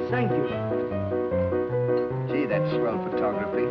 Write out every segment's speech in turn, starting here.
Thank you. Gee, that's swell photography.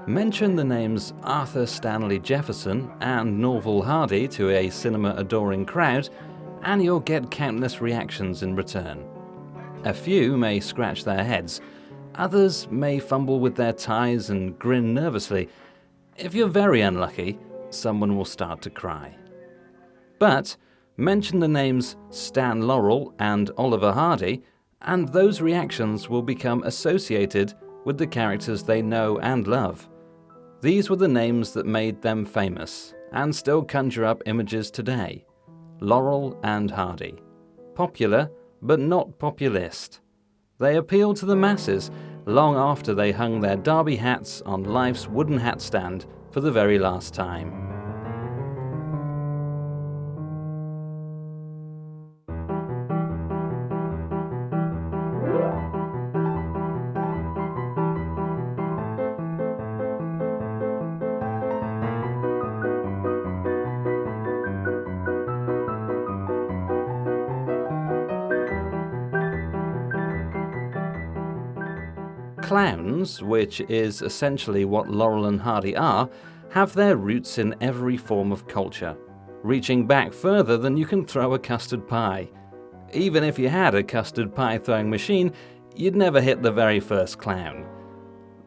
Mention the names Arthur Stanley Jefferson and Laurel Hardy to a cinema-adoring crowd, and you'll get countless reactions in return. A few may scratch their heads, others may fumble with their ties and grin nervously. If you're very unlucky, someone will start to cry. But mention the names Stan Laurel and Oliver Hardy, and those reactions will become associated with the characters they know and love. These were the names that made them famous, and still conjure up images today. Laurel and Hardy. Popular, but not populist. They appealed to the masses long after they hung their derby hats on life's wooden hat stand for the very last time. Clowns, which is essentially what Laurel and Hardy are, have their roots in every form of culture, reaching back further than you can throw a custard pie. Even if you had a custard pie throwing machine, you'd never hit the very first clown.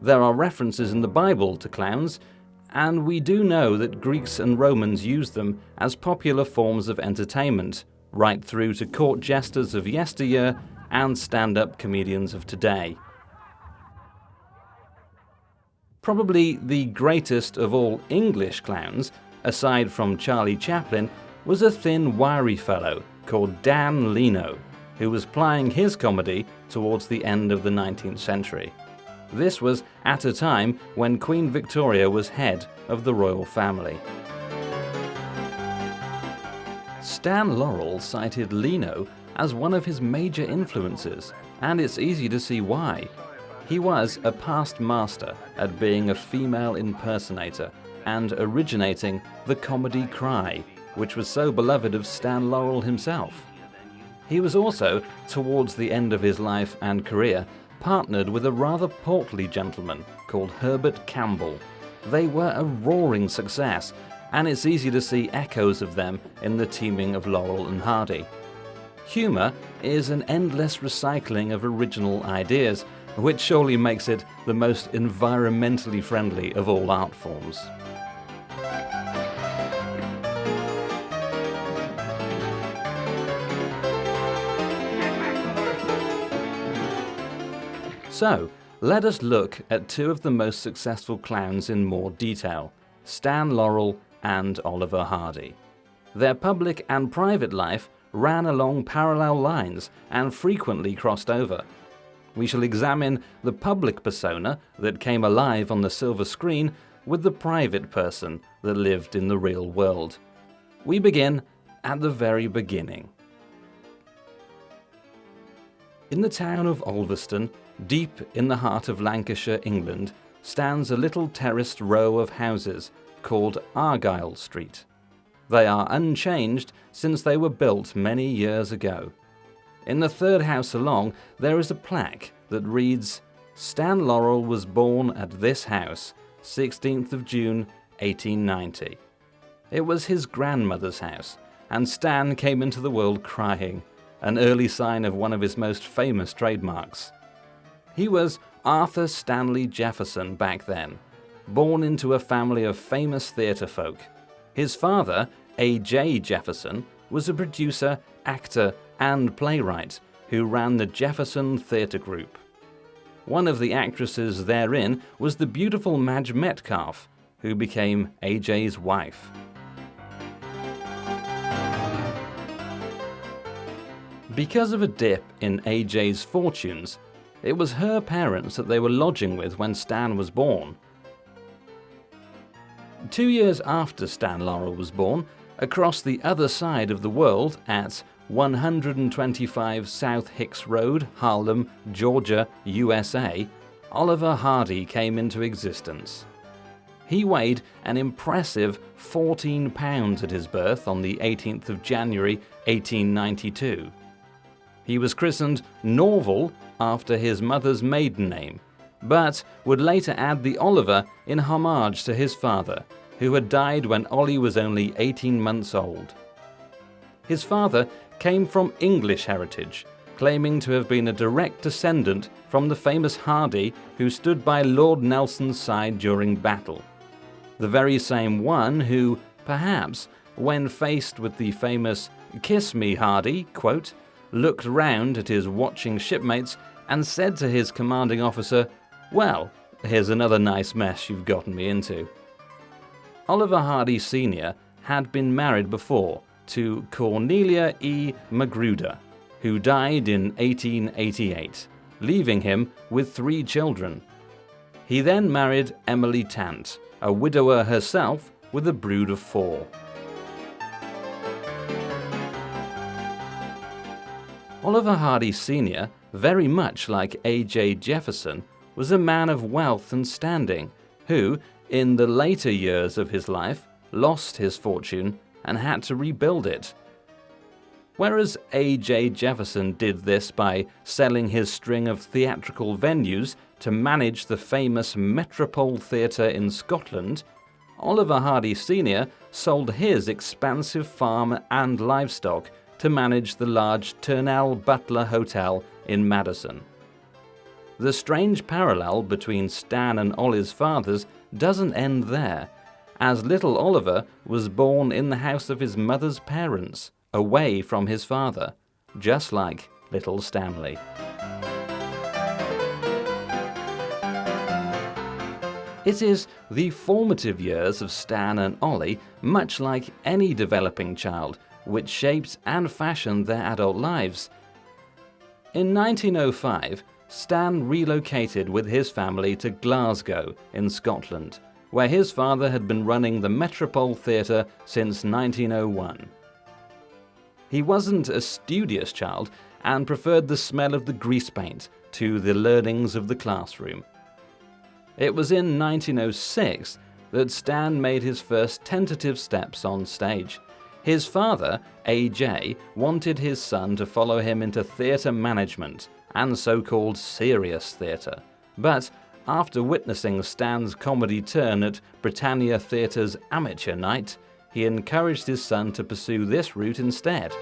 There are references in the Bible to clowns, and we do know that Greeks and Romans used them as popular forms of entertainment, right through to court jesters of yesteryear and stand-up comedians of today. Probably the greatest of all English clowns, aside from Charlie Chaplin, was a thin, wiry fellow called Dan Leno, who was plying his comedy towards the end of the 19th century. This was at a time when Queen Victoria was head of the royal family. Stan Laurel cited Leno as one of his major influences, and it's easy to see why. He was a past master at being a female impersonator and originating the comedy cry, which was so beloved of Stan Laurel himself. He was also, towards the end of his life and career, partnered with a rather portly gentleman called Herbert Campbell. They were a roaring success, and it's easy to see echoes of them in the teaming of Laurel and Hardy. Humour is an endless recycling of original ideas, which surely makes it the most environmentally friendly of all art forms. So, let us look at two of the most successful clowns in more detail, Stan Laurel and Oliver Hardy. Their public and private life ran along parallel lines and frequently crossed over. We shall examine the public persona that came alive on the silver screen with the private person that lived in the real world. We begin at the very beginning. In the town of Ulverston, deep in the heart of Lancashire, England, stands a little terraced row of houses called Argyle Street. They are unchanged since they were built many years ago. In the third house along, there is a plaque that reads, "Stan Laurel was born at this house, 16th of June, 1890. It was his grandmother's house, and Stan came into the world crying, an early sign of one of his most famous trademarks. He was Arthur Stanley Jefferson back then, born into a family of famous theatre folk. His father, A.J. Jefferson, was a producer, actor, and playwright who ran the Jefferson Theatre Group. One of the actresses therein was the beautiful Madge Metcalf, who became AJ's wife. Because of a dip in AJ's fortunes, it was her parents that they were lodging with when Stan was born. 2 years after Stan Laurel was born, across the other side of the world at 125 South Hicks Road, Harlem, Georgia, USA, Oliver Hardy came into existence. He weighed an impressive 14 pounds at his birth on the 18th of January 1892. He was christened Norval after his mother's maiden name, but would later add the Oliver in homage to his father, who had died when Ollie was only 18 months old. His father came from English heritage, claiming to have been a direct descendant from the famous Hardy who stood by Lord Nelson's side during battle. The very same one who, perhaps, when faced with the famous "Kiss me, Hardy," quote, looked round at his watching shipmates and said to his commanding officer, "Well, here's another nice mess you've gotten me into." Oliver Hardy Sr. had been married before to Cornelia E. Magruder, who died in 1888, leaving him with 3 children. He then married Emily Tant, a widower herself with a brood of 4. Oliver Hardy Sr., very much like A.J. Jefferson, was a man of wealth and standing who, in the later years of his life, lost his fortune and had to rebuild it. Whereas A.J. Jefferson did this by selling his string of theatrical venues to manage the famous Metropole Theatre in Scotland, Oliver Hardy Sr. sold his expansive farm and livestock to manage the large Turnell Butler Hotel in Madison. The strange parallel between Stan and Ollie's fathers doesn't end there, as little Oliver was born in the house of his mother's parents, away from his father, just like little Stanley. It is the formative years of Stan and Ollie, much like any developing child, which shaped and fashioned their adult lives. In 1905, Stan relocated with his family to Glasgow in Scotland, where his father had been running the Metropole Theatre since 1901. He wasn't a studious child and preferred the smell of the grease paint to the learnings of the classroom. It was in 1906 that Stan made his first tentative steps on stage. His father, A.J., wanted his son to follow him into theatre management and so-called serious theatre, but after witnessing Stan's comedy turn at Britannia Theatre's Amateur Night, he encouraged his son to pursue this route instead.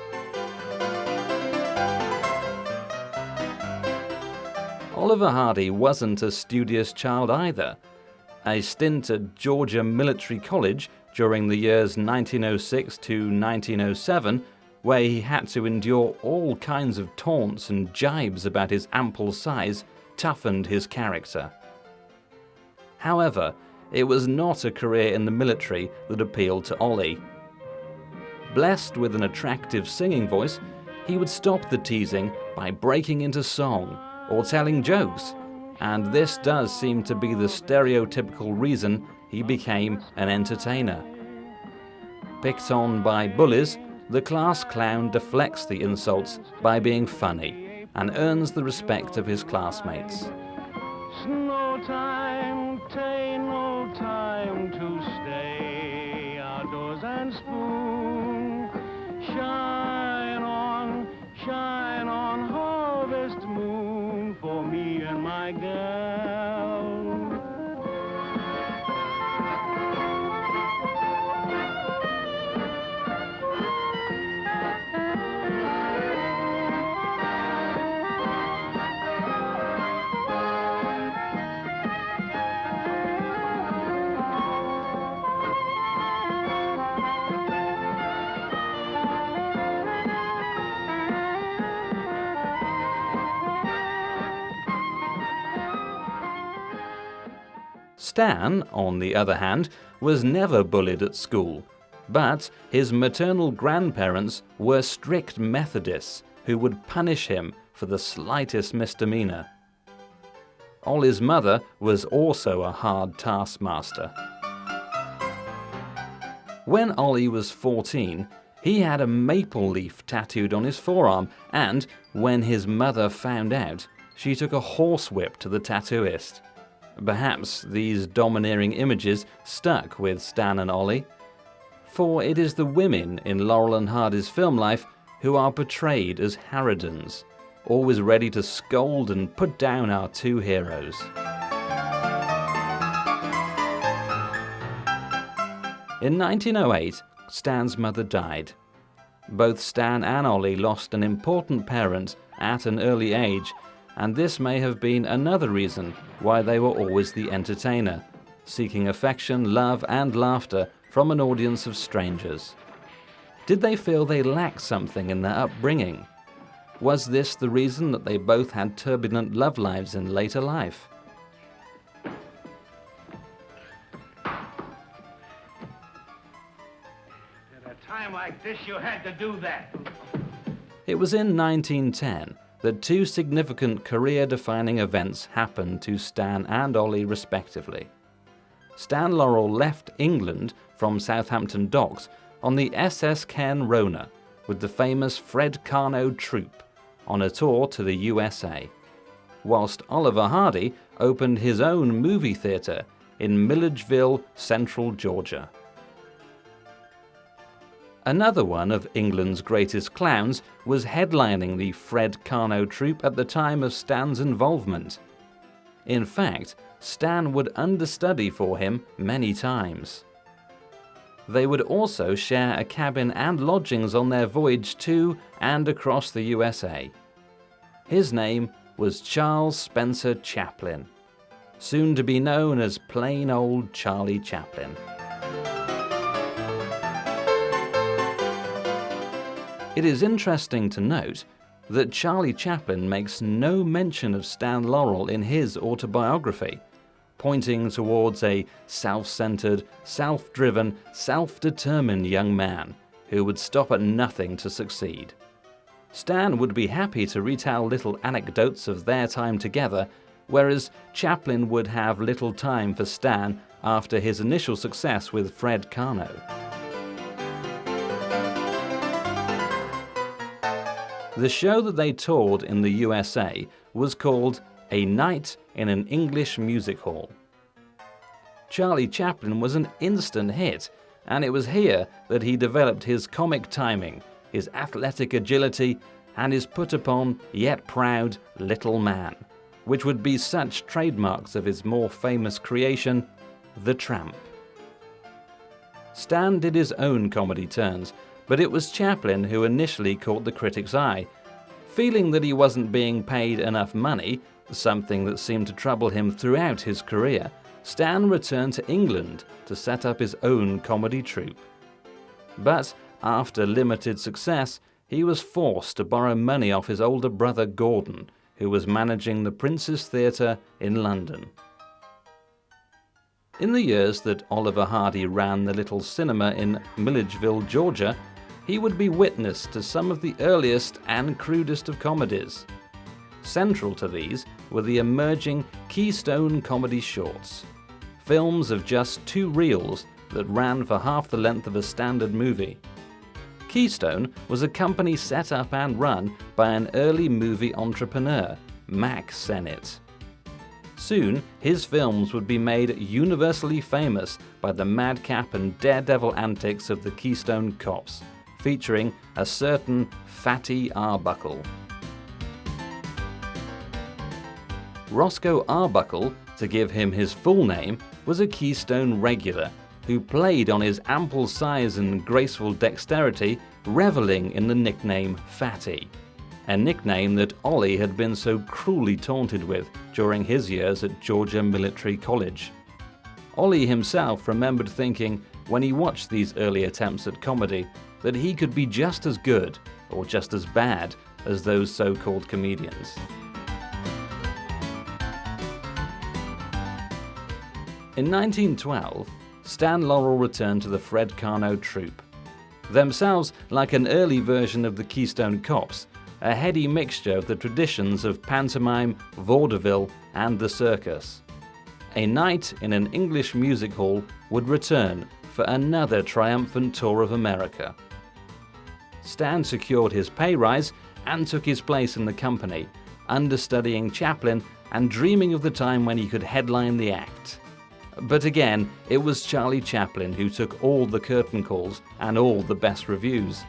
Oliver Hardy wasn't a studious child either. A stint at Georgia Military College during the years 1906 to 1907, where he had to endure all kinds of taunts and jibes about his ample size, toughened his character. However, it was not a career in the military that appealed to Ollie. Blessed with an attractive singing voice, he would stop the teasing by breaking into song or telling jokes, and this does seem to be the stereotypical reason he became an entertainer. Picked on by bullies, the class clown deflects the insults by being funny and earns the respect of his classmates. No time, ta'n't no time to stay outdoors and spoon. Shine on, harvest moon for me and my gal. Stan, on the other hand, was never bullied at school, but his maternal grandparents were strict Methodists who would punish him for the slightest misdemeanor. Ollie's mother was also a hard taskmaster. When Ollie was 14, he had a maple leaf tattooed on his forearm, and when his mother found out, she took a horsewhip to the tattooist. Perhaps these domineering images stuck with Stan and Ollie, for it is the women in Laurel and Hardy's film life who are portrayed as harridans, always ready to scold and put down our two heroes. In 1908, Stan's mother died. Both Stan and Ollie lost an important parent at an early age, and this may have been another reason why they were always the entertainer, seeking affection, love, and laughter from an audience of strangers. Did they feel they lacked something in their upbringing? Was this the reason that they both had turbulent love lives in later life? At a time like this, you had to do that. It was in 1910 that two significant career-defining events happened to Stan and Ollie respectively. Stan Laurel left England from Southampton Docks on the SS Cairn Rona with the famous Fred Karno troupe on a tour to the USA, whilst Oliver Hardy opened his own movie theatre in Milledgeville, Central Georgia. Another one of England's greatest clowns was headlining the Fred Karno troupe at the time of Stan's involvement. In fact, Stan would understudy for him many times. They would also share a cabin and lodgings on their voyage to and across the USA. His name was Charles Spencer Chaplin, soon to be known as plain old Charlie Chaplin. It is interesting to note that Charlie Chaplin makes no mention of Stan Laurel in his autobiography, pointing towards a self-centered, self-driven, self-determined young man who would stop at nothing to succeed. Stan would be happy to retell little anecdotes of their time together, whereas Chaplin would have little time for Stan after his initial success with Fred Karno. The show that they toured in the USA was called A Night in an English Music Hall. Charlie Chaplin was an instant hit, and it was here that he developed his comic timing, his athletic agility, and his put-upon yet proud little man, which would be such trademarks of his more famous creation, The Tramp. Stan did his own comedy turns, but it was Chaplin who initially caught the critics' eye. Feeling that he wasn't being paid enough money, something that seemed to trouble him throughout his career, Stan returned to England to set up his own comedy troupe. But after limited success, he was forced to borrow money off his older brother Gordon, who was managing the Prince's Theatre in London. In the years that Oliver Hardy ran the little cinema in Milledgeville, Georgia, he would be witness to some of the earliest and crudest of comedies. Central to these were the emerging Keystone comedy shorts, films of just 2 reels that ran for half the length of a standard movie. Keystone was a company set up and run by an early movie entrepreneur, Mack Sennett. Soon, his films would be made universally famous by the madcap and daredevil antics of the Keystone Cops, featuring a certain Fatty Arbuckle. Roscoe Arbuckle, to give him his full name, was a Keystone regular who played on his ample size and graceful dexterity, reveling in the nickname Fatty, a nickname that Ollie had been so cruelly taunted with during his years at Georgia Military College. Ollie himself remembered thinking, when he watched these early attempts at comedy, that he could be just as good, or just as bad, as those so-called comedians. In 1912, Stan Laurel returned to the Fred Karno troupe. Themselves like an early version of the Keystone Cops, a heady mixture of the traditions of pantomime, vaudeville, and the circus. A night in an English music hall would return for another triumphant tour of America. Stan secured his pay rise and took his place in the company, understudying Chaplin and dreaming of the time when he could headline the act. But again, it was Charlie Chaplin who took all the curtain calls and all the best reviews.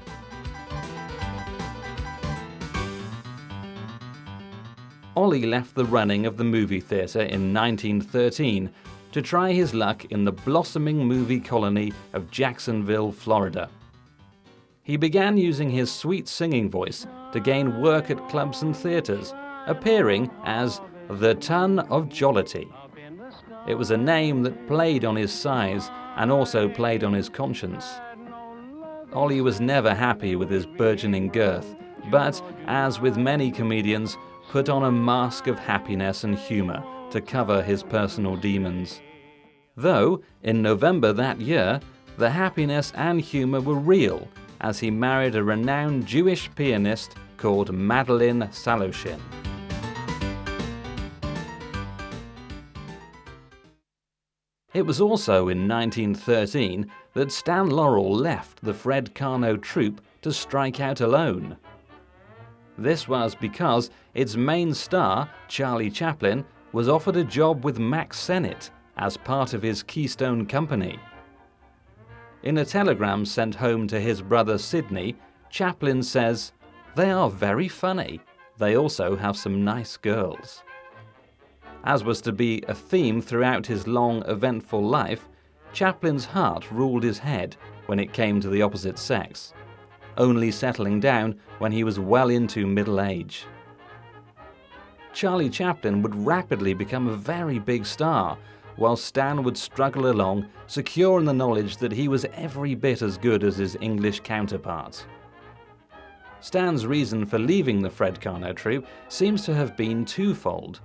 Ollie left the running of the movie theatre in 1913 to try his luck in the blossoming movie colony of Jacksonville, Florida. He began using his sweet singing voice to gain work at clubs and theatres, appearing as the Ton of Jollity. It was a name that played on his size and also played on his conscience. Ollie was never happy with his burgeoning girth, but, as with many comedians, put on a mask of happiness and humour to cover his personal demons. Though, in November that year, the happiness and humour were real, as he married a renowned Jewish pianist called Madeline Saloshin. It was also in 1913 that Stan Laurel left the Fred Karno troupe to strike out alone. This was because its main star, Charlie Chaplin, was offered a job with Max Sennett as part of his Keystone Company. In a telegram sent home to his brother Sidney, Chaplin says, "They are very funny. They also have some nice girls." As was to be a theme throughout his long, eventful life, Chaplin's heart ruled his head when it came to the opposite sex, only settling down when he was well into middle age. Charlie Chaplin would rapidly become a very big star, while Stan would struggle along, secure in the knowledge that he was every bit as good as his English counterpart. Stan's reason for leaving the Fred Karno troupe seems to have been twofold.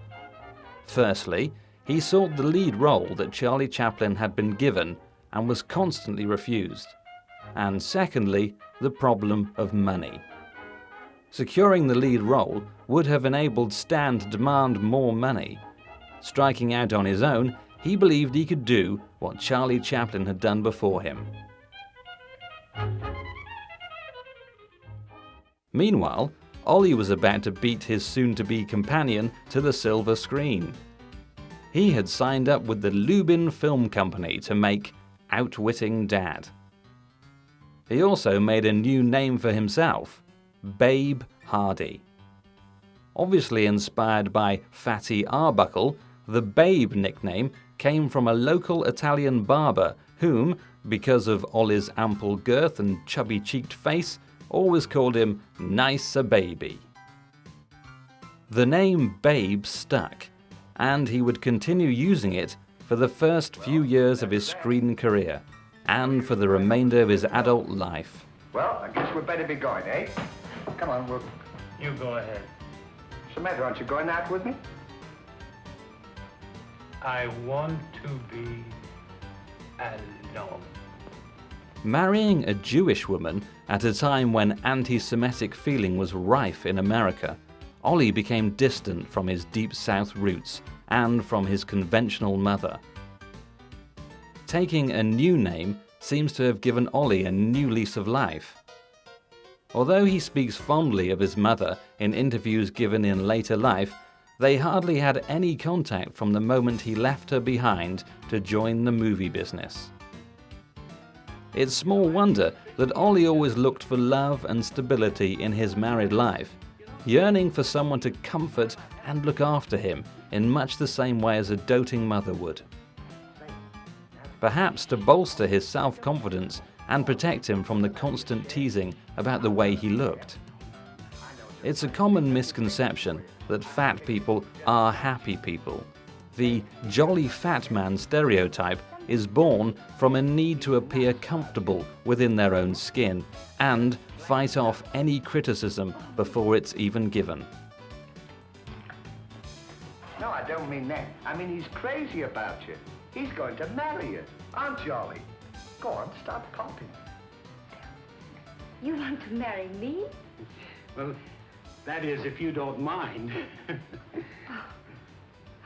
Firstly, he sought the lead role that Charlie Chaplin had been given and was constantly refused. And secondly, the problem of money. Securing the lead role would have enabled Stan to demand more money. Striking out on his own, he believed he could do what Charlie Chaplin had done before him. Meanwhile, Ollie was about to beat his soon-to-be companion to the silver screen. He had signed up with the Lubin Film Company to make Outwitting Dad. He also made a new name for himself, Babe Hardy. Obviously inspired by Fatty Arbuckle, the Babe nickname came from a local Italian barber whom, because of Ollie's ample girth and chubby-cheeked face, always called him Nice-a Baby. The name Babe stuck, and he would continue using it for the first few years of his screen career, and for the remainder of his adult life. Well, I guess we'd better be going, eh? Come on, we'll... You go ahead. What's the matter? Aren't you going out with me? I want to be alone. Marrying a Jewish woman at a time when anti-Semitic feeling was rife in America, Ollie became distant from his Deep South roots and from his conventional mother. Taking a new name seems to have given Ollie a new lease of life. Although he speaks fondly of his mother in interviews given in later life, they hardly had any contact from the moment he left her behind to join the movie business. It's small wonder that Ollie always looked for love and stability in his married life, yearning for someone to comfort and look after him in much the same way as a doting mother would. Perhaps to bolster his self-confidence and protect him from the constant teasing about the way he looked. It's a common misconception that fat people are happy people. The jolly fat man stereotype is born from a need to appear comfortable within their own skin and fight off any criticism before it's even given. No, I don't mean that. I mean he's crazy about you. He's going to marry you, aren't you, Ollie? Go on, stop popping. You want to marry me? Well, that is, if you don't mind.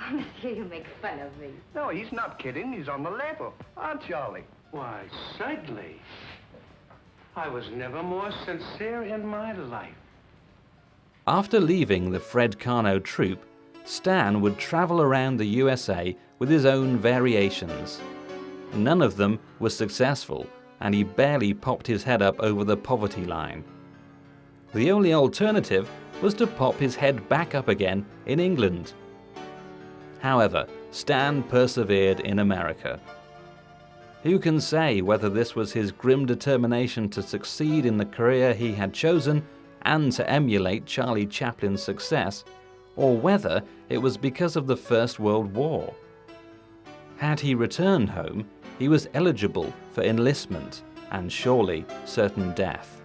Oh, monsieur, you make fun of me. No, he's not kidding. He's on the level, aren't you, Ollie? Why, certainly. I was never more sincere in my life. After leaving the Fred Karno troupe, Stan would travel around the USA with his own variations. None of them was successful, and he barely popped his head up over the poverty line. The only alternative was to pop his head back up again in England. However, Stan persevered in America. Who can say whether this was his grim determination to succeed in the career he had chosen and to emulate Charlie Chaplin's success, or whether it was because of the First World War. Had he returned home, he was eligible for enlistment and surely certain death.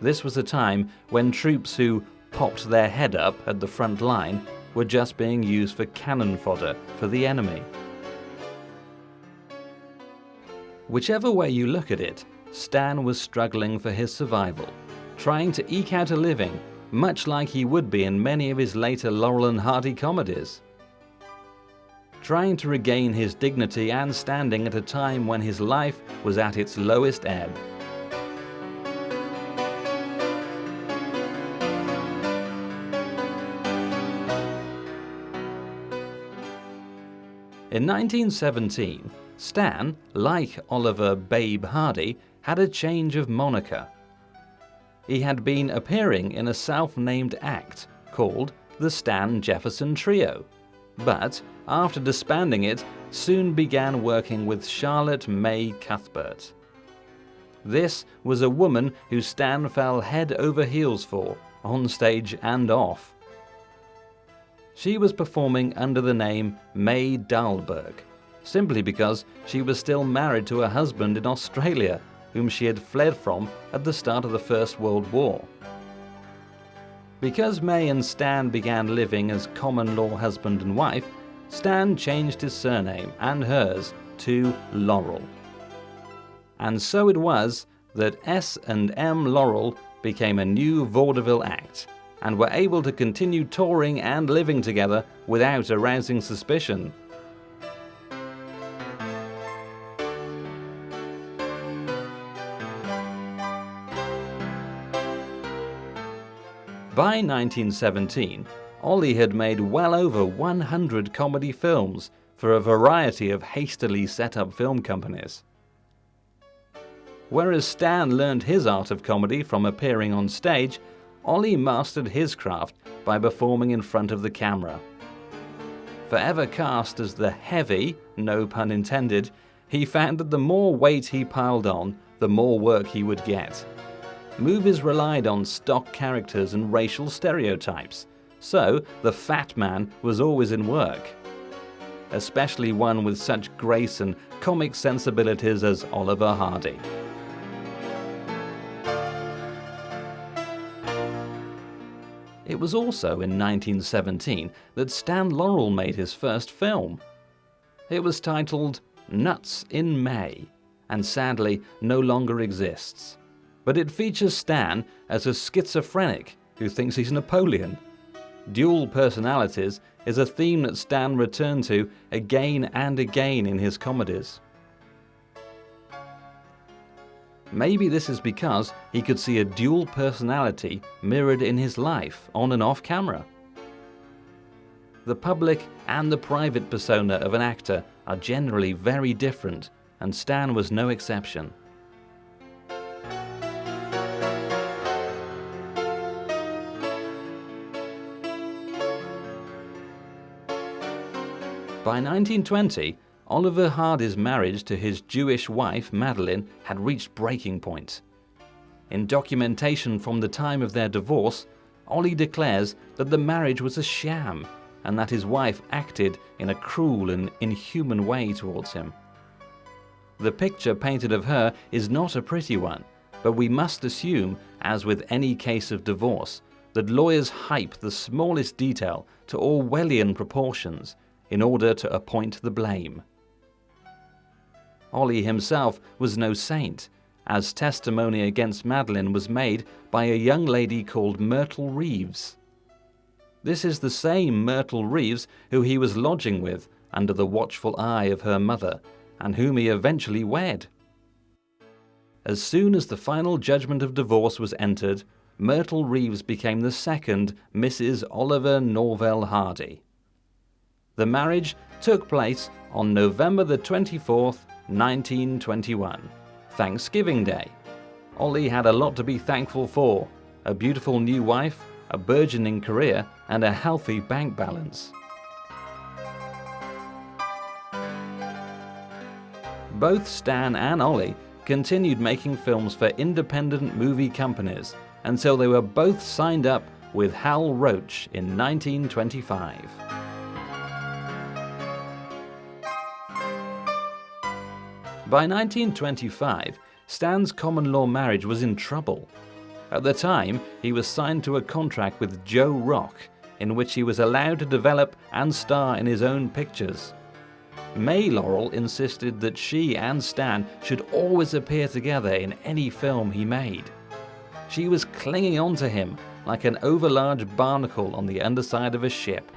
This was a time when troops who popped their head up at the front line were just being used for cannon fodder for the enemy. Whichever way you look at it, Stan was struggling for his survival, trying to eke out a living, much like he would be in many of his later Laurel and Hardy comedies. Trying to regain his dignity and standing at a time when his life was at its lowest ebb. In 1917, Stan, like Oliver "Babe" Hardy, had a change of moniker. He had been appearing in a self-named act called the Stan Jefferson Trio, but after disbanding it, soon began working with Charlotte May Cuthbert. This was a woman who Stan fell head over heels for, on stage and off. She was performing under the name May Dahlberg, simply because she was still married to her husband in Australia, whom she had fled from at the start of the First World War. Because May and Stan began living as common-law husband and wife, Stan changed his surname and hers to Laurel. And so it was that S&M Laurel became a new vaudeville act, and were able to continue touring and living together without arousing suspicion. By 1917, Ollie had made well over 100 comedy films for a variety of hastily set up film companies. Whereas Stan learned his art of comedy from appearing on stage, Ollie mastered his craft by performing in front of the camera. Forever cast as the heavy, no pun intended, he found that the more weight he piled on, the more work he would get. Movies relied on stock characters and racial stereotypes, so the fat man was always in work. Especially one with such grace and comic sensibilities as Oliver Hardy. It was also in 1917 that Stan Laurel made his first film. It was titled Nuts in May, and sadly no longer exists. But it features Stan as a schizophrenic who thinks he's Napoleon. Dual personalities is a theme that Stan returned to again and again in his comedies. Maybe this is because he could see a dual personality mirrored in his life on and off camera. The public and the private persona of an actor are generally very different, and Stan was no exception. By 1920, Oliver Hardy's marriage to his Jewish wife, Madeline, had reached breaking point. In documentation from the time of their divorce, Ollie declares that the marriage was a sham and that his wife acted in a cruel and inhuman way towards him. The picture painted of her is not a pretty one, but we must assume, as with any case of divorce, that lawyers hype the smallest detail to Orwellian proportions in order to appoint the blame. Ollie himself was no saint, as testimony against Madeline was made by a young lady called Myrtle Reeves. This is the same Myrtle Reeves who he was lodging with under the watchful eye of her mother, and whom he eventually wed. As soon as the final judgment of divorce was entered, Myrtle Reeves became the second Mrs. Oliver Norvell Hardy. The marriage took place on November the 24th, 1921, Thanksgiving Day. Ollie had a lot to be thankful for: a beautiful new wife, a burgeoning career, and a healthy bank balance. Both Stan and Ollie continued making films for independent movie companies until they were both signed up with Hal Roach in 1925. By 1925, Stan's common-law marriage was in trouble. At the time, he was signed to a contract with Joe Rock, in which he was allowed to develop and star in his own pictures. May Laurel insisted that she and Stan should always appear together in any film he made. She was clinging on to him like an overlarge barnacle on the underside of a ship.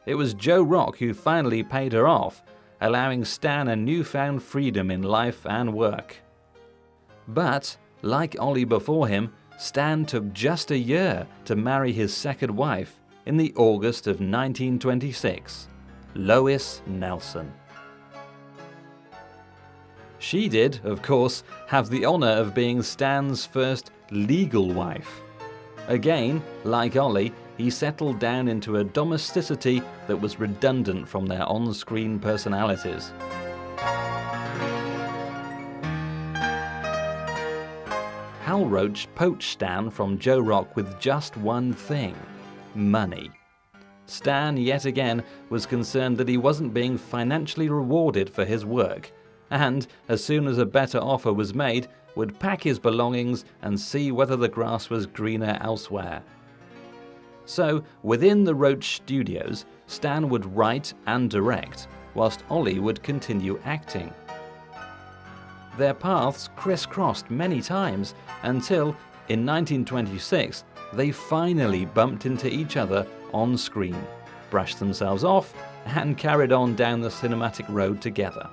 It was Joe Rock who finally paid her off, allowing Stan a newfound freedom in life and work. But, like Ollie before him, Stan took just a year to marry his second wife in the August of 1926, Lois Nelson. She did, of course, have the honor of being Stan's first legal wife. Again, like Ollie, he settled down into a domesticity that was redundant from their on-screen personalities. Hal Roach poached Stan from Joe Rock with just one thing: money. Stan, yet again, was concerned that he wasn't being financially rewarded for his work, and, as soon as a better offer was made, would pack his belongings and see whether the grass was greener elsewhere. So, within the Roach Studios, Stan would write and direct, whilst Ollie would continue acting. Their paths crisscrossed many times until, in 1926, they finally bumped into each other on screen, brushed themselves off, and carried on down the cinematic road together.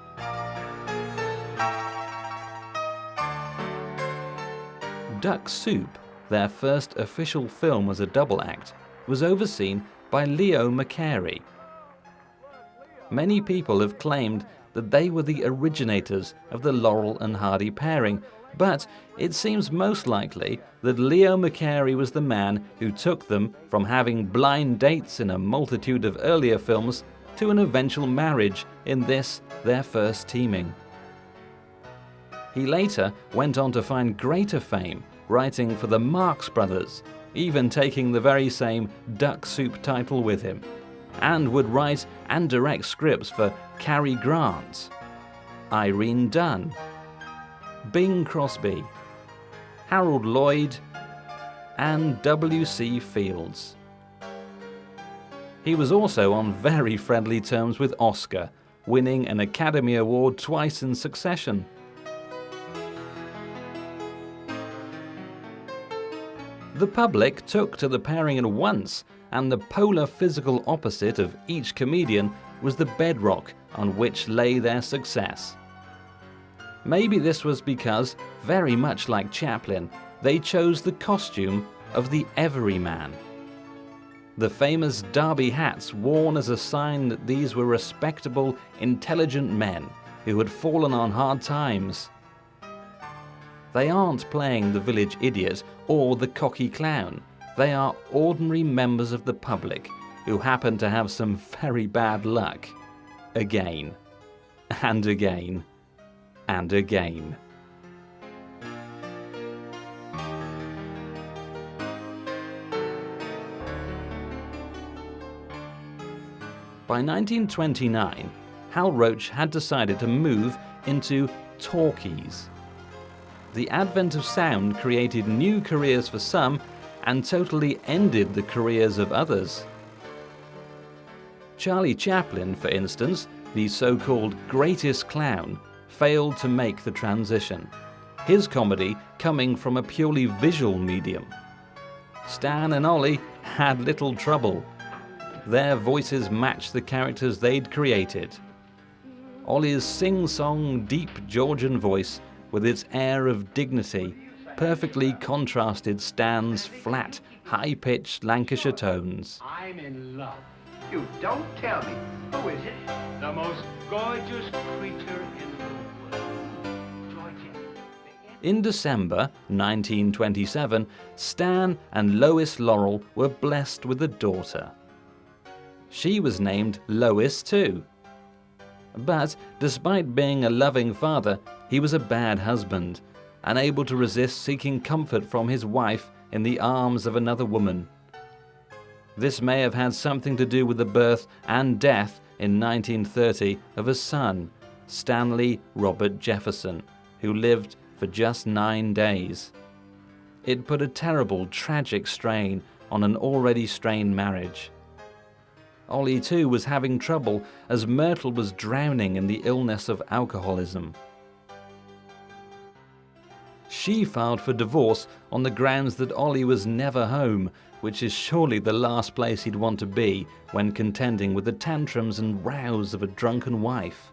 Duck Soup, their first official film as a double act, was overseen by Leo McCarey. Many people have claimed that they were the originators of the Laurel and Hardy pairing, but it seems most likely that Leo McCarey was the man who took them from having blind dates in a multitude of earlier films to an eventual marriage in this, their first teaming. He later went on to find greater fame, writing for the Marx Brothers, even taking the very same Duck Soup title with him, and would write and direct scripts for Cary Grant, Irene Dunne, Bing Crosby, Harold Lloyd, and W.C. Fields. He was also on very friendly terms with Oscar, winning an Academy Award twice in succession. The public took to the pairing at once, and the polar physical opposite of each comedian was the bedrock on which lay their success. Maybe this was because, very much like Chaplin, they chose the costume of the everyman. The famous derby hats worn as a sign that these were respectable, intelligent men who had fallen on hard times. They aren't playing the village idiot or the cocky clown. They are ordinary members of the public who happen to have some very bad luck. Again, and again, and again. By 1929, Hal Roach had decided to move into talkies. The advent of sound created new careers for some and totally ended the careers of others. Charlie Chaplin, for instance, the so-called greatest clown, failed to make the transition, his comedy coming from a purely visual medium. Stan and Ollie had little trouble. Their voices matched the characters they'd created. Ollie's sing-song, deep Georgian voice, with its air of dignity, perfectly contrasted Stan's flat, high-pitched Lancashire tones. I'm in love. You don't tell me. Who is it? The most gorgeous creature in the world. Georgia. In December 1927, Stan and Lois Laurel were blessed with a daughter. She was named Lois too. But despite being a loving father, he was a bad husband, unable to resist seeking comfort from his wife in the arms of another woman. This may have had something to do with the birth and death in 1930 of a son, Stanley Robert Jefferson, who lived for just 9 days. It put a terrible, tragic strain on an already strained marriage. Ollie too was having trouble as Myrtle was drowning in the illness of alcoholism. She filed for divorce on the grounds that Ollie was never home, which is surely the last place he'd want to be when contending with the tantrums and rows of a drunken wife.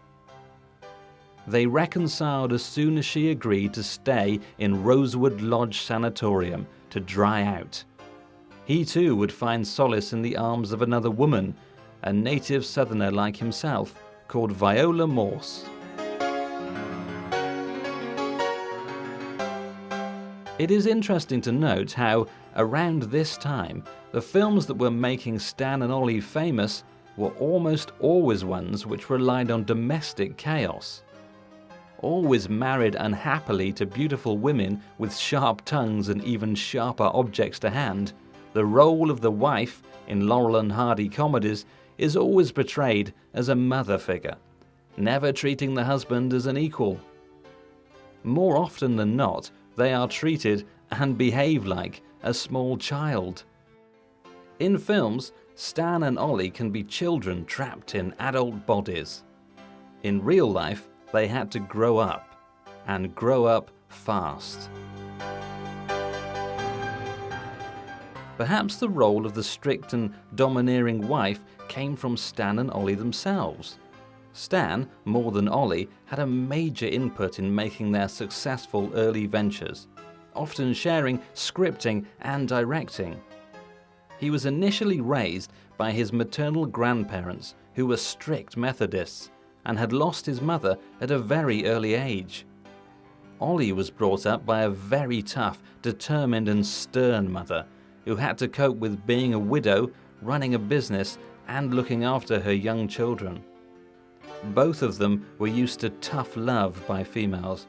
They reconciled as soon as she agreed to stay in Rosewood Lodge Sanatorium to dry out. He too would find solace in the arms of another woman, a native southerner like himself, called Viola Morse. It is interesting to note how, around this time, the films that were making Stan and Ollie famous were almost always ones which relied on domestic chaos. Always married unhappily to beautiful women with sharp tongues and even sharper objects to hand, the role of the wife in Laurel and Hardy comedies is always portrayed as a mother figure, never treating the husband as an equal. More often than not, they are treated and behave like a small child. In films, Stan and Ollie can be children trapped in adult bodies. In real life, they had to grow up, and grow up fast. Perhaps the role of the strict and domineering wife came from Stan and Ollie themselves. Stan, more than Ollie, had a major input in making their successful early ventures, often sharing scripting and directing. He was initially raised by his maternal grandparents, who were strict Methodists, and had lost his mother at a very early age. Ollie was brought up by a very tough, determined and stern mother, who had to cope with being a widow, running a business, and looking after her young children. Both of them were used to tough love by females.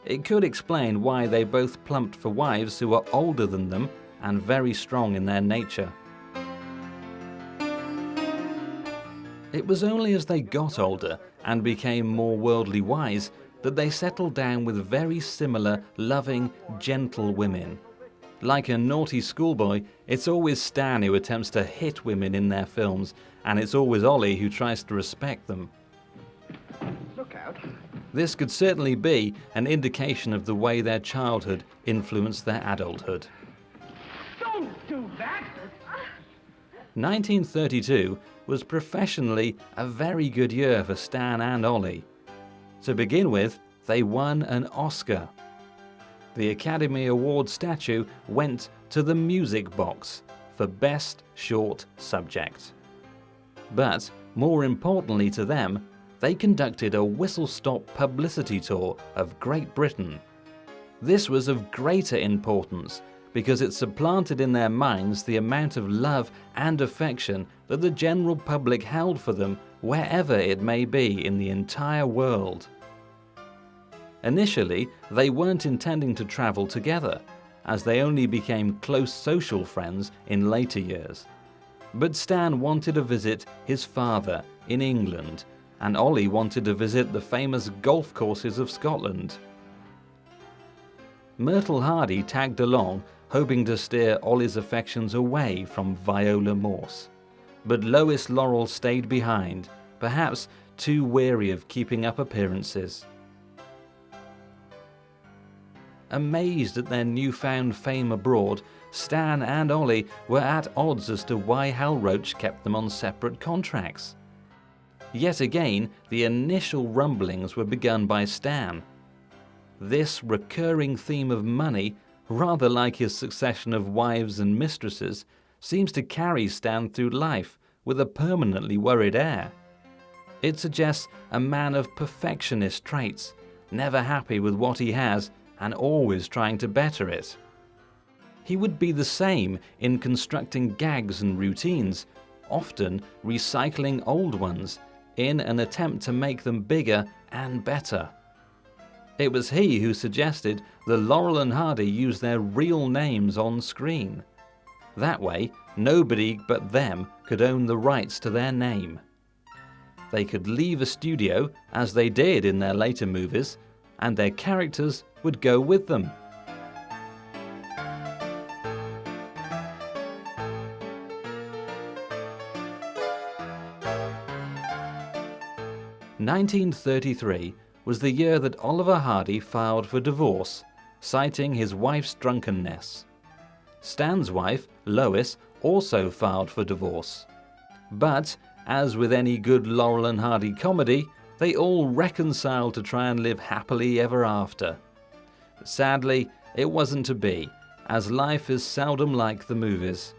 It could explain why they both plumped for wives who were older than them and very strong in their nature. It was only as they got older and became more worldly wise that they settled down with very similar, loving, gentle women. Like a naughty schoolboy, it's always Stan who attempts to hit women in their films, and it's always Ollie who tries to respect them. Look out. This could certainly be an indication of the way their childhood influenced their adulthood. Don't do that! 1932 was professionally a very good year for Stan and Ollie. To begin with, they won an Oscar. The Academy Award statue went to The Music Box for Best Short Subject. But, more importantly to them, they conducted a whistle-stop publicity tour of Great Britain. This was of greater importance because it supplanted in their minds the amount of love and affection that the general public held for them wherever it may be in the entire world. Initially, they weren't intending to travel together, as they only became close social friends in later years. But Stan wanted to visit his father in England, and Ollie wanted to visit the famous golf courses of Scotland. Myrtle Hardy tagged along, hoping to steer Ollie's affections away from Viola Morse. but Lois Laurel stayed behind, perhaps too weary of keeping up appearances. Amazed at their newfound fame abroad, Stan and Ollie were at odds as to why Hal Roach kept them on separate contracts. Yet again, the initial rumblings were begun by Stan. This recurring theme of money, rather like his succession of wives and mistresses, seems to carry Stan through life with a permanently worried air. It suggests a man of perfectionist traits, never happy with what he has and always trying to better it. He would be the same in constructing gags and routines, often recycling old ones in an attempt to make them bigger and better. It was he who suggested the Laurel and Hardy use their real names on screen. That way, nobody but them could own the rights to their name. They could leave a studio, as they did in their later movies, and their characters would go with them. (1933) was the year that Oliver Hardy filed for divorce, citing his wife's drunkenness. Stan's wife, Lois, also filed for divorce. But, as with any good Laurel and Hardy comedy, they all reconciled to try and live happily ever after. Sadly, it wasn't to be, as life is seldom like the movies.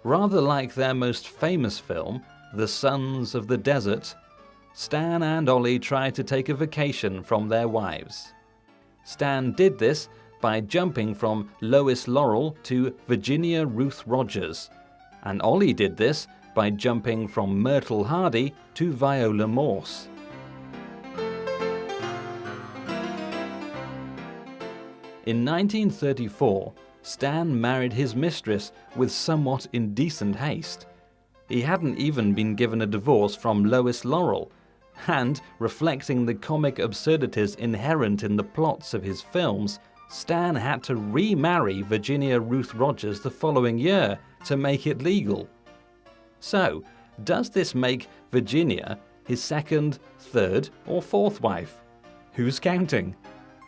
Rather like their most famous film, The Sons of the Desert, Stan and Ollie tried to take a vacation from their wives. Stan did this by jumping from Lois Laurel to Virginia Ruth Rogers, and Ollie did this by jumping from Myrtle Hardy to Viola Morse. In 1934, Stan married his mistress with somewhat indecent haste. He hadn't even been given a divorce from Lois Laurel, and, reflecting the comic absurdities inherent in the plots of his films, Stan had to remarry Virginia Ruth Rogers the following year to make it legal. So, does this make Virginia his second, third, or fourth wife? Who's counting?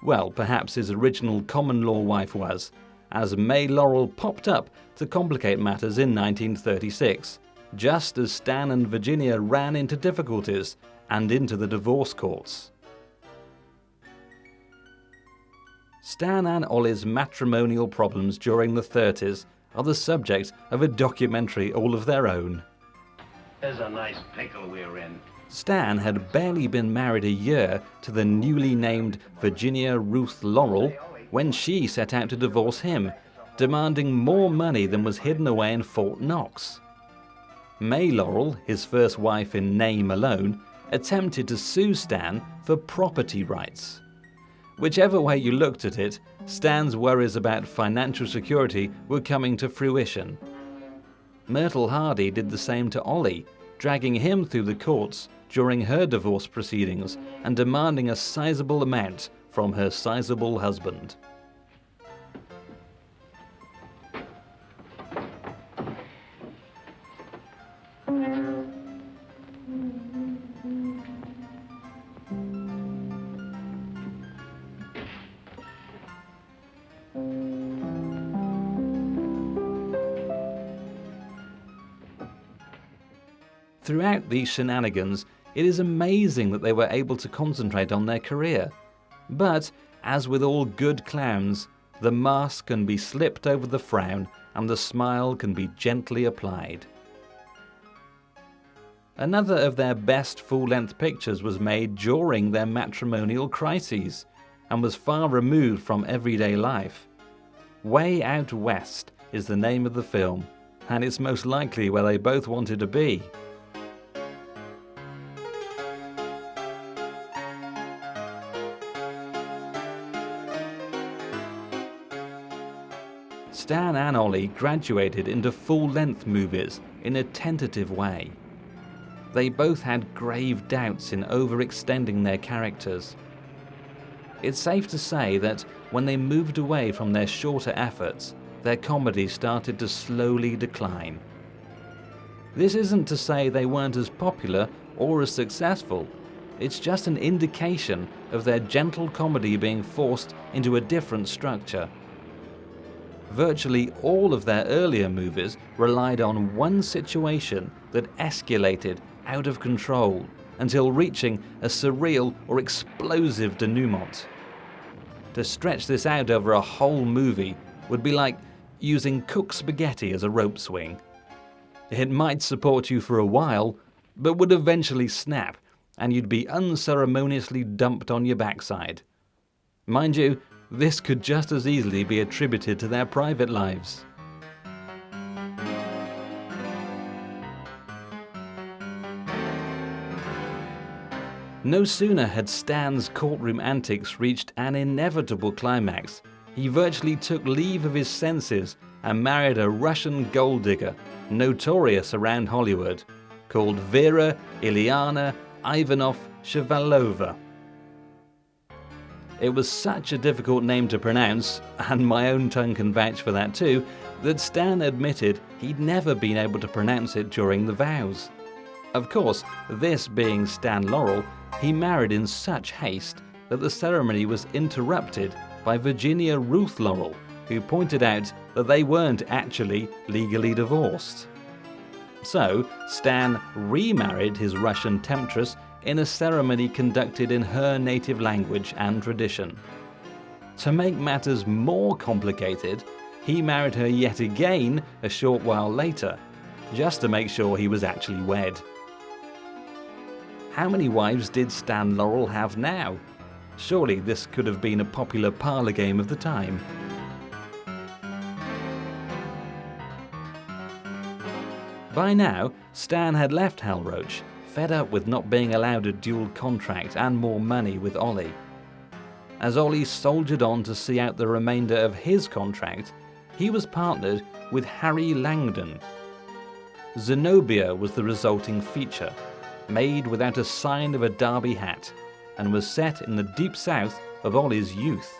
Well, perhaps his original common-law wife was, as May Laurel popped up to complicate matters in 1936, just as Stan and Virginia ran into difficulties and into the divorce courts. Stan and Ollie's matrimonial problems during the 30s are the subject of a documentary all of their own. There's a nice pickle we're in. Stan had barely been married a year to the newly named Virginia Ruth Laurel when she set out to divorce him, demanding more money than was hidden away in Fort Knox. May Laurel, his first wife in name alone, attempted to sue Stan for property rights. Whichever way you looked at it, Stan's worries about financial security were coming to fruition. Myrtle Hardy did the same to Ollie, dragging him through the courts during her divorce proceedings and demanding a sizable amount from her sizable husband. Throughout these shenanigans, it is amazing that they were able to concentrate on their career. But, as with all good clowns, the mask can be slipped over the frown and the smile can be gently applied. Another of their best full-length pictures was made during their matrimonial crises and was far removed from everyday life. Way Out West is the name of the film, and it's most likely where they both wanted to be. Stan and Ollie graduated into full-length movies in a tentative way. They both had grave doubts in overextending their characters. It's safe to say that when they moved away from their shorter efforts, their comedy started to slowly decline. This isn't to say they weren't as popular or as successful. It's just an indication of their gentle comedy being forced into a different structure. Virtually all of their earlier movies relied on one situation that escalated out of control until reaching a surreal or explosive denouement. To stretch this out over a whole movie would be like using cooked spaghetti as a rope swing. It might support you for a while, but would eventually snap, and you'd be unceremoniously dumped on your backside. Mind you, this could just as easily be attributed to their private lives. No sooner had Stan's courtroom antics reached an inevitable climax, he virtually took leave of his senses and married a Russian gold digger, notorious around Hollywood, called Vera Ilyana Ivanov-Shevalova. It was such a difficult name to pronounce, and my own tongue can vouch for that too, that Stan admitted he'd never been able to pronounce it during the vows. Of course, this being Stan Laurel, he married in such haste that the ceremony was interrupted by Virginia Ruth Laurel, who pointed out that they weren't actually legally divorced. So, Stan remarried his Russian temptress in a ceremony conducted in her native language and tradition. To make matters more complicated, he married her yet again a short while later, just to make sure he was actually wed. How many wives did Stan Laurel have now? Surely this could have been a popular parlor game of the time. By now, Stan had left Hal Roach, fed up with not being allowed a dual contract and more money with Ollie. As Ollie soldiered on to see out the remainder of his contract, he was partnered with Harry Langdon. Zenobia was the resulting feature, made without a sign of a derby hat, and was set in the deep south of Ollie's youth.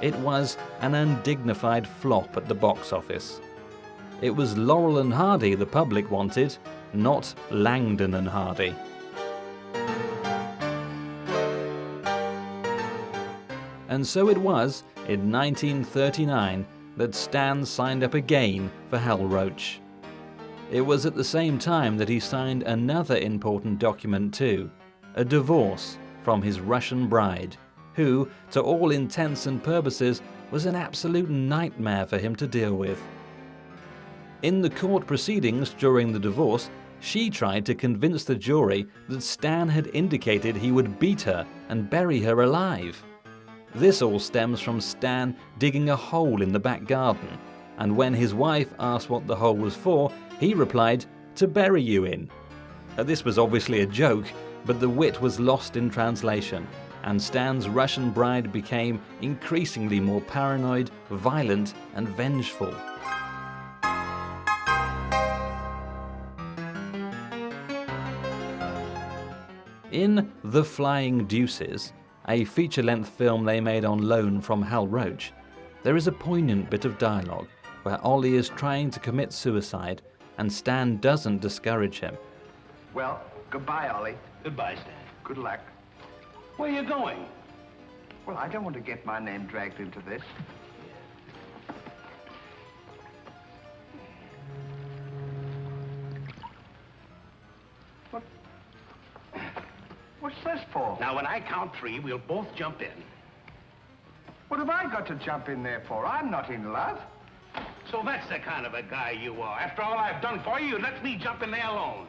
It was an undignified flop at the box office. It was Laurel and Hardy the public wanted, not Langdon and Hardy. And so it was, in 1939, that Stan signed up again for Hal Roach. It was at the same time that he signed another important document too, a divorce from his Russian bride, who, to all intents and purposes, was an absolute nightmare for him to deal with. In the court proceedings during the divorce, she tried to convince the jury that Stan had indicated he would beat her and bury her alive. This all stems from Stan digging a hole in the back garden, and when his wife asked what the hole was for, he replied, "To bury you in." This was obviously a joke, but the wit was lost in translation, and Stan's Russian bride became increasingly more paranoid, violent, and vengeful. In The Flying Deuces, a feature-length film they made on loan from Hal Roach, there is a poignant bit of dialogue where Ollie is trying to commit suicide and Stan doesn't discourage him. Well, goodbye, Ollie. Goodbye, Stan. Good luck. Where are you going? Well, I don't want to get my name dragged into this. What's this for? Now, when I count three, we'll both jump in. What have I got to jump in there for? I'm not in love. So that's the kind of a guy you are. After all I've done for you, let me jump in there alone.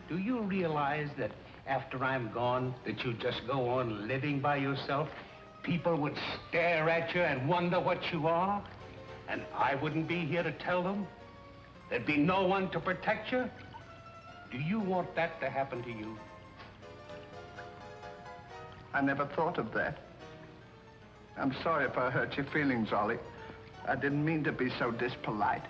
Do you realize that after I'm gone, that you just go on living by yourself? People would stare at you and wonder what you are, and I wouldn't be here to tell them. There'd be no one to protect you. Do you want that to happen to you? I never thought of that. I'm sorry if I hurt your feelings, Ollie. I didn't mean to be so dispolite.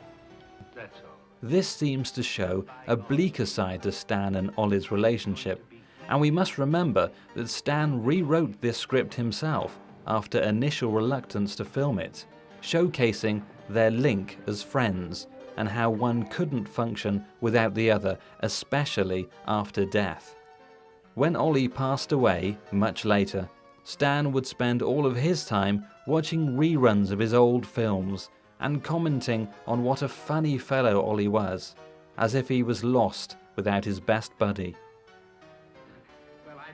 That's all. This seems to show a bleaker side to Stan and Ollie's relationship, and we must remember that Stan rewrote this script himself after initial reluctance to film it, showcasing their link as friends and how one couldn't function without the other, especially after death. When Ollie passed away much later, Stan would spend all of his time watching reruns of his old films and commenting on what a funny fellow Ollie was, as if he was lost without his best buddy.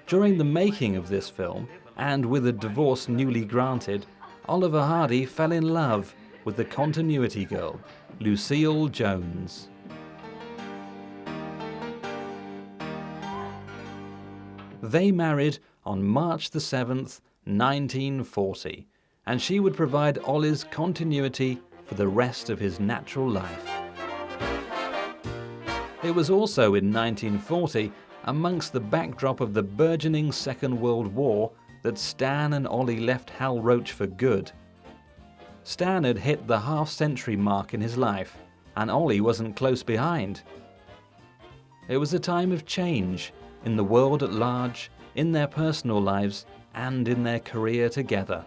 During the making of this film, and with a divorce newly granted, Oliver Hardy fell in love with the continuity girl, Lucille Jones. They married on March the 7th, 1940, and she would provide Ollie's continuity for the rest of his natural life. It was also in 1940, amongst the backdrop of the burgeoning Second World War, that Stan and Ollie left Hal Roach for good. Stan had hit the half-century mark in his life, and Ollie wasn't close behind. It was a time of change in the world at large, in their personal lives, and in their career together.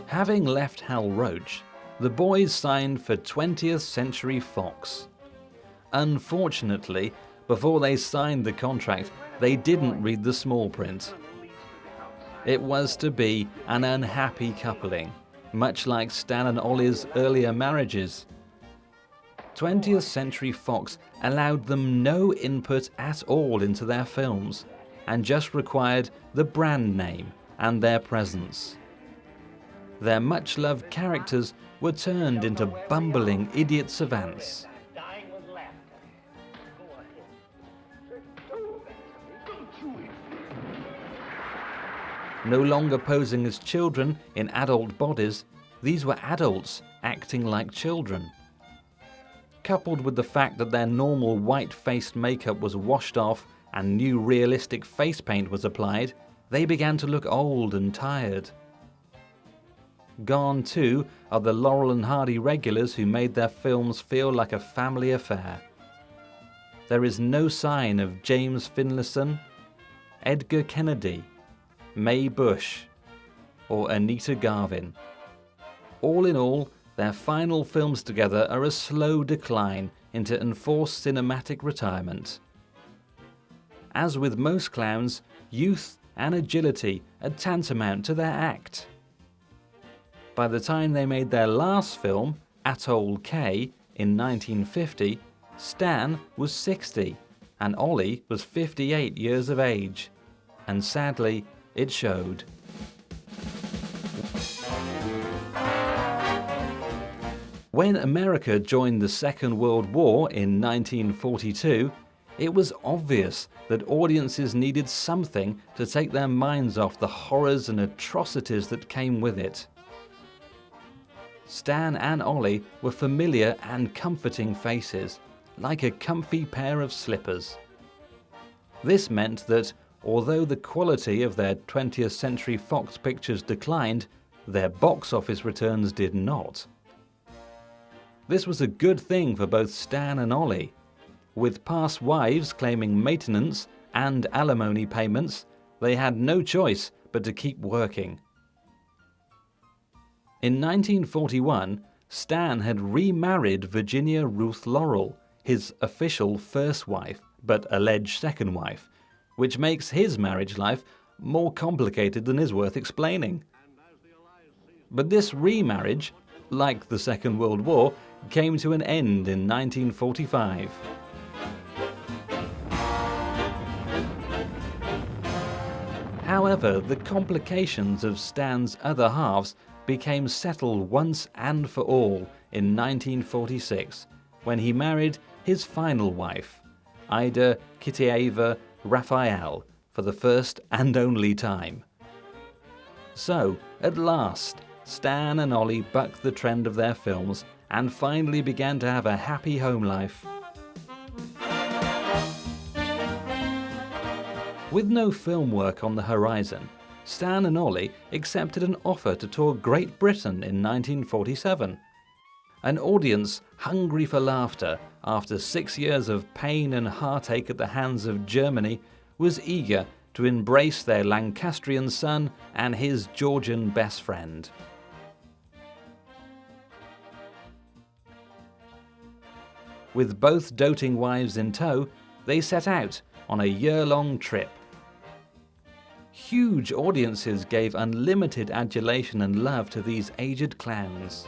Having left Hal Roach, the boys signed for 20th Century Fox. Unfortunately, before they signed the contract, they didn't read the small print. It was to be an unhappy coupling, much like Stan and Ollie's earlier marriages. 20th Century Fox allowed them no input at all into their films, and just required the brand name and their presence. Their much-loved characters were turned into bumbling idiot savants. No longer posing as children in adult bodies, these were adults acting like children. Coupled with the fact that their normal white-faced makeup was washed off and new realistic face paint was applied, they began to look old and tired. Gone too are the Laurel and Hardy regulars who made their films feel like a family affair. There is no sign of James Finlayson, Edgar Kennedy, Mae Bush, or Anita Garvin. All in all, their final films together are a slow decline into enforced cinematic retirement. As with most clowns, youth and agility are tantamount to their act. By the time they made their last film, Atoll K, in 1950, Stan was 60 and Ollie was 58 years of age. And sadly, it showed. When America joined the Second World War in 1942, it was obvious that audiences needed something to take their minds off the horrors and atrocities that came with it. Stan and Ollie were familiar and comforting faces, like a comfy pair of slippers. This meant that, although the quality of their 20th Century Fox pictures declined, their box office returns did not. This was a good thing for both Stan and Ollie. With past wives claiming maintenance and alimony payments, they had no choice but to keep working. In 1941, Stan had remarried Virginia Ruth Laurel, his official first wife, but alleged second wife, which makes his marriage life more complicated than is worth explaining. But this remarriage, like the Second World War, came to an end in 1945. However, the complications of Stan's other halves became settled once and for all in 1946, when he married his final wife, Ida Kitaeva Raphael, for the first and only time. So, at last, Stan and Ollie bucked the trend of their films and finally began to have a happy home life. With no film work on the horizon, Stan and Ollie accepted an offer to tour Great Britain in 1947. An audience hungry for laughter after 6 years of pain and heartache at the hands of Germany was eager to embrace their Lancastrian son and his Georgian best friend. With both doting wives in tow, they set out on a year-long trip. Huge audiences gave unlimited adulation and love to these aged clowns.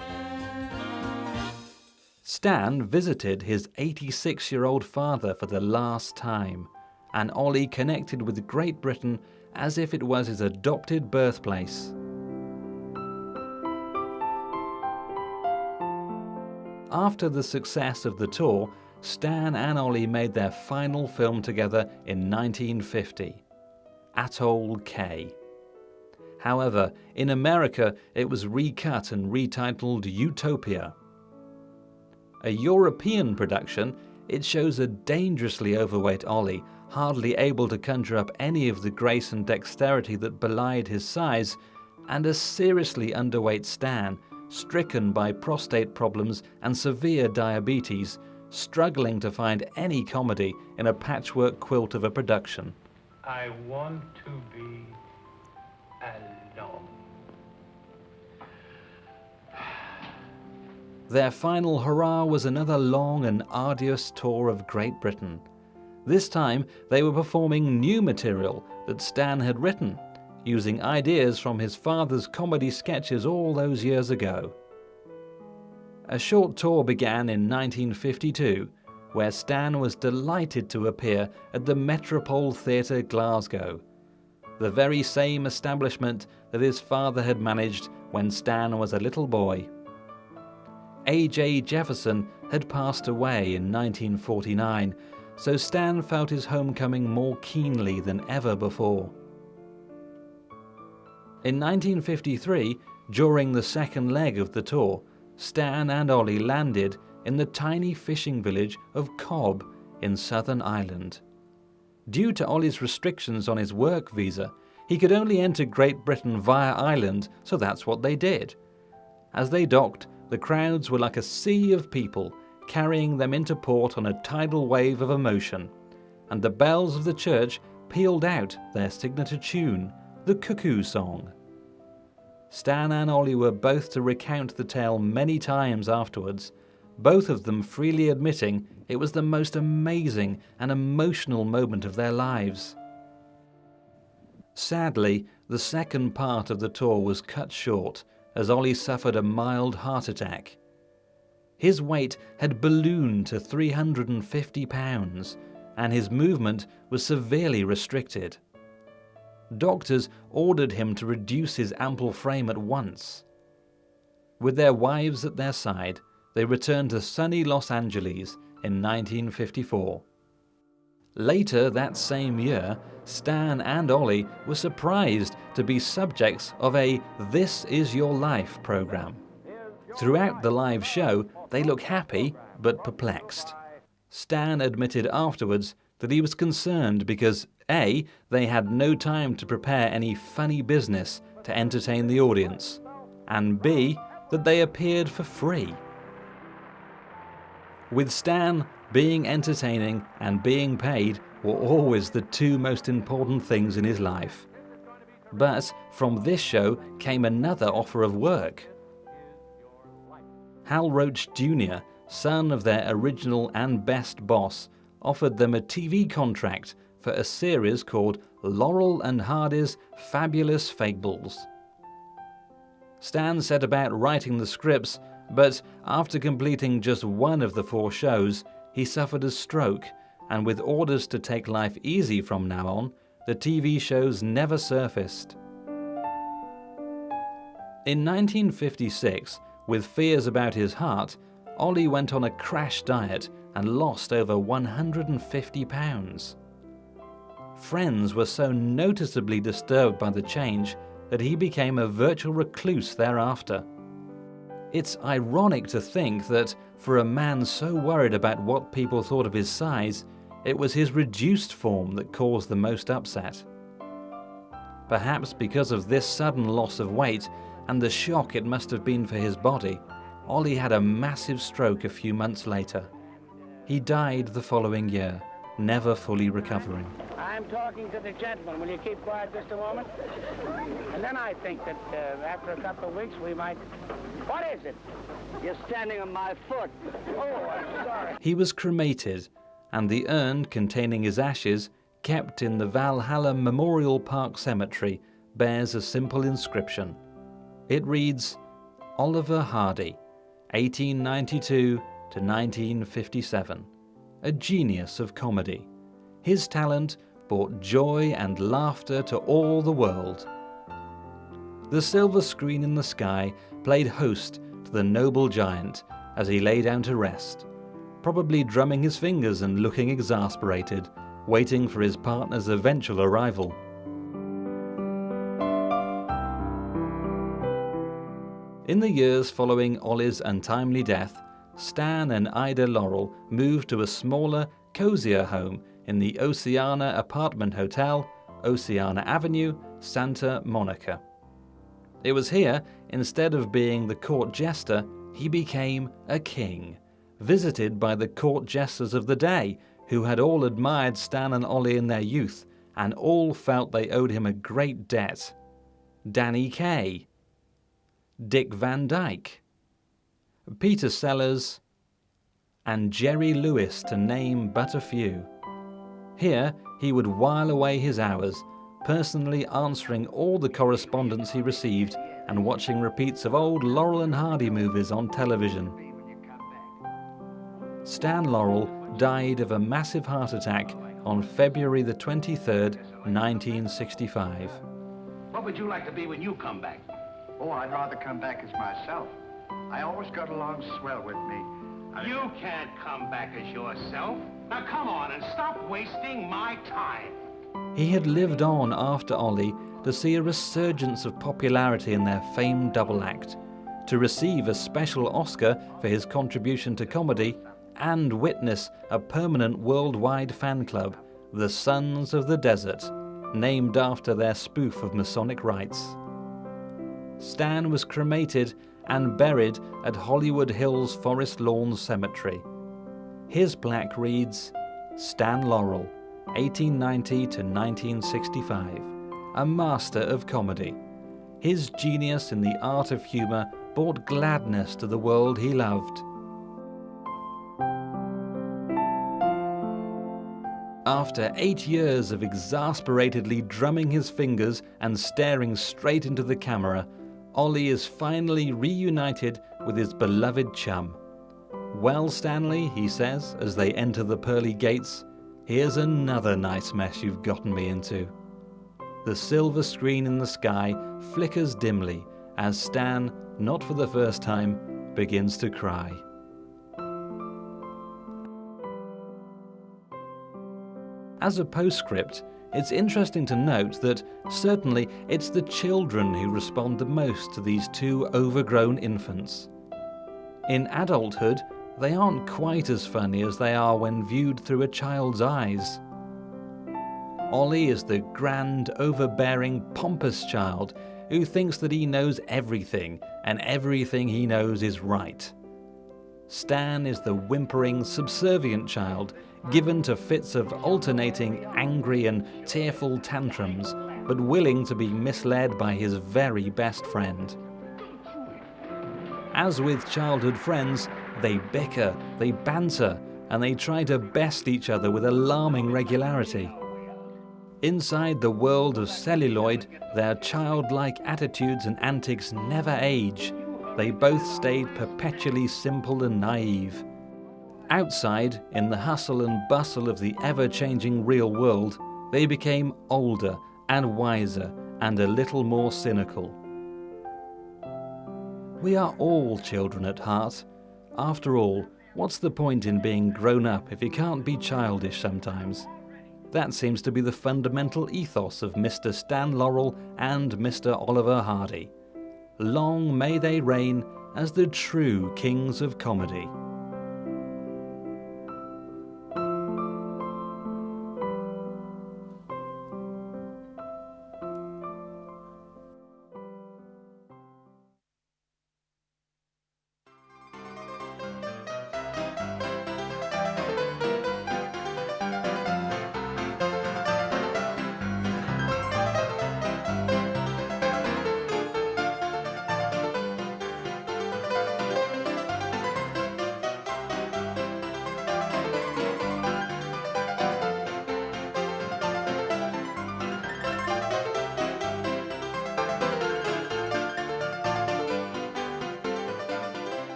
Stan visited his 86-year-old father for the last time, and Ollie connected with Great Britain as if it was his adopted birthplace. After the success of the tour, Stan and Ollie made their final film together in 1950, Atoll K. However, in America it was recut and retitled Utopia. A European production, it shows a dangerously overweight Ollie, hardly able to conjure up any of the grace and dexterity that belied his size, and a seriously underweight Stan, stricken by prostate problems and severe diabetes, struggling to find any comedy in a patchwork quilt of a production. I want to be alone. Their final hurrah was another long and arduous tour of Great Britain. This time they were performing new material that Stan had written, using ideas from his father's comedy sketches all those years ago. A short tour began in 1952, where Stan was delighted to appear at the Metropole Theatre, Glasgow, the very same establishment that his father had managed when Stan was a little boy. A.J. Jefferson had passed away in 1949, so Stan felt his homecoming more keenly than ever before. In 1953, during the second leg of the tour, Stan and Ollie landed in the tiny fishing village of Cobb in Southern Ireland. Due to Ollie's restrictions on his work visa, he could only enter Great Britain via Ireland, so that's what they did. As they docked, the crowds were like a sea of people, carrying them into port on a tidal wave of emotion, and the bells of the church pealed out their signature tune, the Cuckoo Song. Stan and Ollie were both to recount the tale many times afterwards, both of them freely admitting it was the most amazing and emotional moment of their lives. Sadly, the second part of the tour was cut short as Ollie suffered a mild heart attack. His weight had ballooned to 350 pounds, and his movement was severely restricted. Doctors ordered him to reduce his ample frame at once. With their wives at their side, they returned to sunny Los Angeles in 1954. Later that same year, Stan and Ollie were surprised to be subjects of a This Is Your Life program. Throughout the live show, they look happy but perplexed. Stan admitted afterwards that he was concerned because A, they had no time to prepare any funny business to entertain the audience, and B, that they appeared for free. With Stan, being entertaining and being paid were always the two most important things in his life. But from this show came another offer of work. Hal Roach Jr., son of their original and best boss, offered them a TV contract for a series called Laurel and Hardy's Fabulous Fables. Stan set about writing the scripts, but after completing just one of the 4 shows, he suffered a stroke, and with orders to take life easy from now on, the TV shows never surfaced. In 1956, with fears about his heart, Ollie went on a crash diet and lost over 150 pounds. Friends were so noticeably disturbed by the change that he became a virtual recluse thereafter. It's ironic to think that, for a man so worried about what people thought of his size, it was his reduced form that caused the most upset. Perhaps because of this sudden loss of weight and the shock it must have been for his body, Ollie had a massive stroke a few months later. He died the following year, never fully recovering. I'm talking to the gentleman. Will you keep quiet just a moment? And then I think that after a couple of weeks we might... What is it? You're standing on my foot. Oh, I'm sorry. He was cremated, and the urn containing his ashes, kept in the Valhalla Memorial Park Cemetery, bears a simple inscription. It reads, Oliver Hardy, 1892 to 1957, a genius of comedy. His talent brought joy and laughter to all the world. The silver screen in the sky played host to the noble giant as he lay down to rest, probably drumming his fingers and looking exasperated, waiting for his partner's eventual arrival. In the years following Ollie's untimely death, Stan and Ida Laurel moved to a smaller, cozier home in the Oceana Apartment Hotel, Oceana Avenue, Santa Monica. It was here, instead of being the court jester, he became a king, visited by the court jesters of the day, who had all admired Stan and Ollie in their youth, and all felt they owed him a great debt. Danny Kaye, Dick Van Dyke, Peter Sellers, and Jerry Lewis, to name but a few. Here he would while away his hours, personally answering all the correspondence he received and watching repeats of old Laurel and Hardy movies on television. Stan Laurel died of a massive heart attack on February the 23rd, 1965. What would you like to be when you come back? Oh, I'd rather come back as myself. I always got along swell with me. You can't come back as yourself. Now come on and stop wasting my time. He had lived on after Ollie to see a resurgence of popularity in their famed double act, to receive a special Oscar for his contribution to comedy, and witness a permanent worldwide fan club, the Sons of the Desert, named after their spoof of Masonic rites. Stan was cremated and buried at Hollywood Hills Forest Lawns Cemetery. His plaque reads, Stan Laurel, 1890 to 1965, a master of comedy. His genius in the art of humor brought gladness to the world he loved. After 8 years of exasperatedly drumming his fingers and staring straight into the camera, Ollie is finally reunited with his beloved chum. Well, Stanley, he says as they enter the pearly gates, here's another nice mess you've gotten me into. The silver screen in the sky flickers dimly as Stan, not for the first time, begins to cry. As a postscript, it's interesting to note that certainly it's the children who respond the most to these two overgrown infants. In adulthood, they aren't quite as funny as they are when viewed through a child's eyes. Ollie is the grand, overbearing, pompous child who thinks that he knows everything and everything he knows is right. Stan is the whimpering, subservient child given to fits of alternating angry and tearful tantrums, but willing to be misled by his very best friend. As with childhood friends, they bicker, they banter, and they try to best each other with alarming regularity. Inside the world of celluloid, their childlike attitudes and antics never age. They both stayed perpetually simple and naive. Outside, in the hustle and bustle of the ever-changing real world, they became older and wiser and a little more cynical. We are all children at heart. After all, what's the point in being grown up if you can't be childish sometimes? That seems to be the fundamental ethos of Mr. Stan Laurel and Mr. Oliver Hardy. Long may they reign as the true kings of comedy.